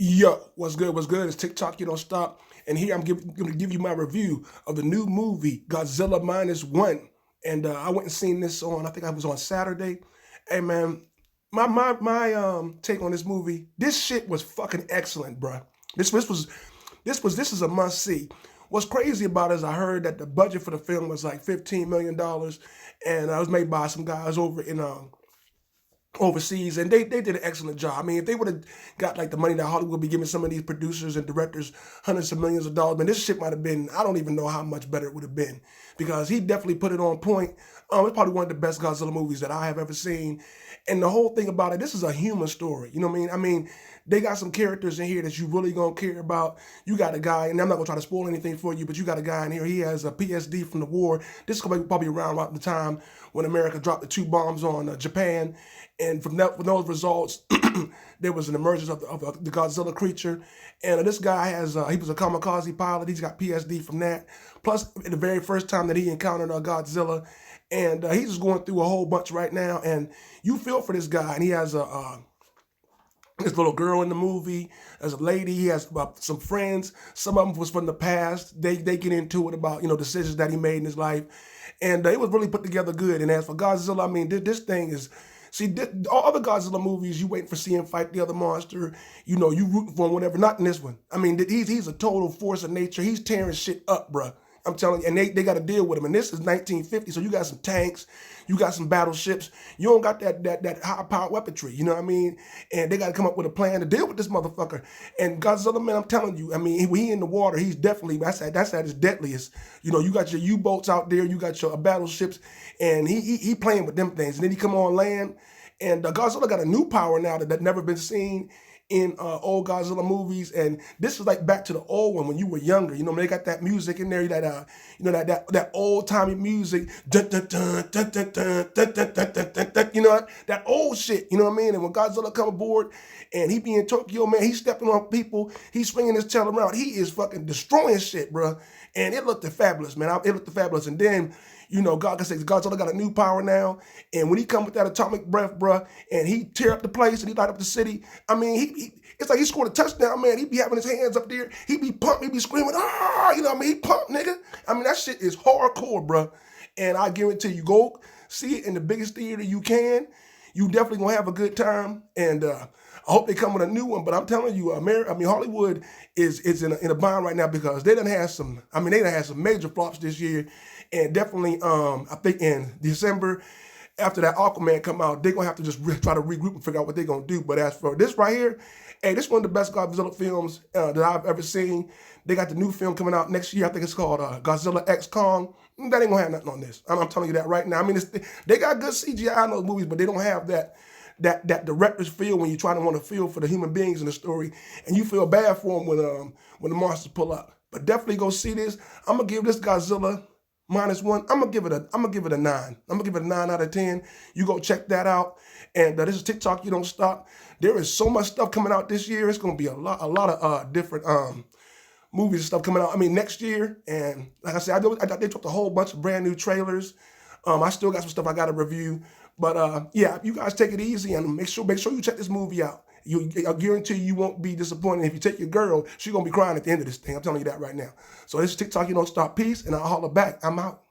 Yo, what's good? What's good? It's TikTok, you don't stop. And here I'm going to give you my review of the new movie, Godzilla Minus One. And I went and seen this on, I think I was on Saturday. Hey man, my take on this movie, this shit was fucking excellent, bruh. This is a must see. What's crazy about it is I heard that the budget for the film was like $15 million, and it was made by some guys over in overseas, and they did an excellent job. I mean, if they would have got like the money that Hollywood would be giving some of these producers and directors hundreds of millions of dollars, man, this shit might have been, I don't even know how much better it would have been, because he definitely put it on point. It's probably one of the best Godzilla movies that I have ever seen. And the whole thing about it, this is a human story. You know what I mean? I mean, they got some characters in here that you really gonna care about. You got a guy, and I'm not gonna try to spoil anything for you, but you got a guy in here. He has a PSD from the war. This is probably around about the time when America dropped the two bombs on Japan, and from those results, there was an emergence of the Godzilla creature. And this guy he was a kamikaze pilot. He's got PSD from that. Plus, the very first time that he encountered Godzilla, and he's just going through a whole bunch right now. And you feel for this guy, and he has this little girl in the movie. There's a lady. He has some friends. Some of them was from the past. They get into it about decisions that he made in his life, and it was really put together good. And as for Godzilla, I mean, this thing is. See, all the Godzilla movies, you waiting for seeing fight the other monster. You rooting for him, whatever. Not in this one. I mean, he's a total force of nature. He's tearing shit up, bruh. I'm telling you, and they got to deal with him. And this is 1950, so you got some tanks, you got some battleships. You don't got that high-powered weaponry, you know what I mean? And they got to come up with a plan to deal with this motherfucker. And Godzilla, man, I'm telling you, I mean, when he in the water, he's definitely, that's at his deadliest. You got your U-boats out there, you got your battleships, and he playing with them things. And then he come on land, and Godzilla got a new power now that never been seen in old Godzilla movies. And this is like back to the old one when you were younger. They got that music in there, that old timey music, dun, dun, dun, dun, dun, dun, dun, dun, dun, dun, dun, dun, that old shit. You know what I mean? And when Godzilla come aboard and he be in Tokyo, man, he's stepping on people, he's swinging his tail around, he is fucking destroying shit, bro. And it looked fabulous, man. It looked fabulous. And then Godzilla got a new power now, and when he come with that atomic breath, bruh, and he tear up the place and he light up the city, I mean, it's like he scored a touchdown, man. He be having his hands up there, he be pumped, he be screaming, ah, you know what I mean? He pumped, nigga. I mean, that shit is hardcore, bruh. And I guarantee you, go see it in the biggest theater you can. You definitely gonna have a good time, and I hope they come with a new one. But I'm telling you, Hollywood is in a bind right now, because they done had some major flops this year, and definitely I think in December, after that Aquaman come out, they're gonna have to just try to regroup and figure out what they're gonna do. But as for this right here, hey, this is one of the best Godzilla films that I've ever seen. They got the new film coming out next year. I think it's called Godzilla X Kong. That ain't gonna have nothing on this. I'm telling you that right now. I mean, they got good CGI in those movies, but they don't have that director's feel when you're trying to want to feel for the human beings in the story, and you feel bad for them when the monsters pull up. But definitely go see this. I'm gonna give this Godzilla Minus One. I'm gonna give it a 9. I'm gonna give it a 9 out of 10. You go check that out. And this is TikTok. You don't stop. There is so much stuff coming out this year. It's gonna be a lot of different movies and stuff coming out. I mean, next year. And like I said, they dropped a whole bunch of brand new trailers. I still got some stuff I got to review. But yeah, you guys take it easy and make sure you check this movie out. I guarantee you won't be disappointed. If you take your girl, she's gonna be crying at the end of this thing. I'm telling you that right now. So this is TikTok. You don't stop. Peace, and I'll holler back. I'm out.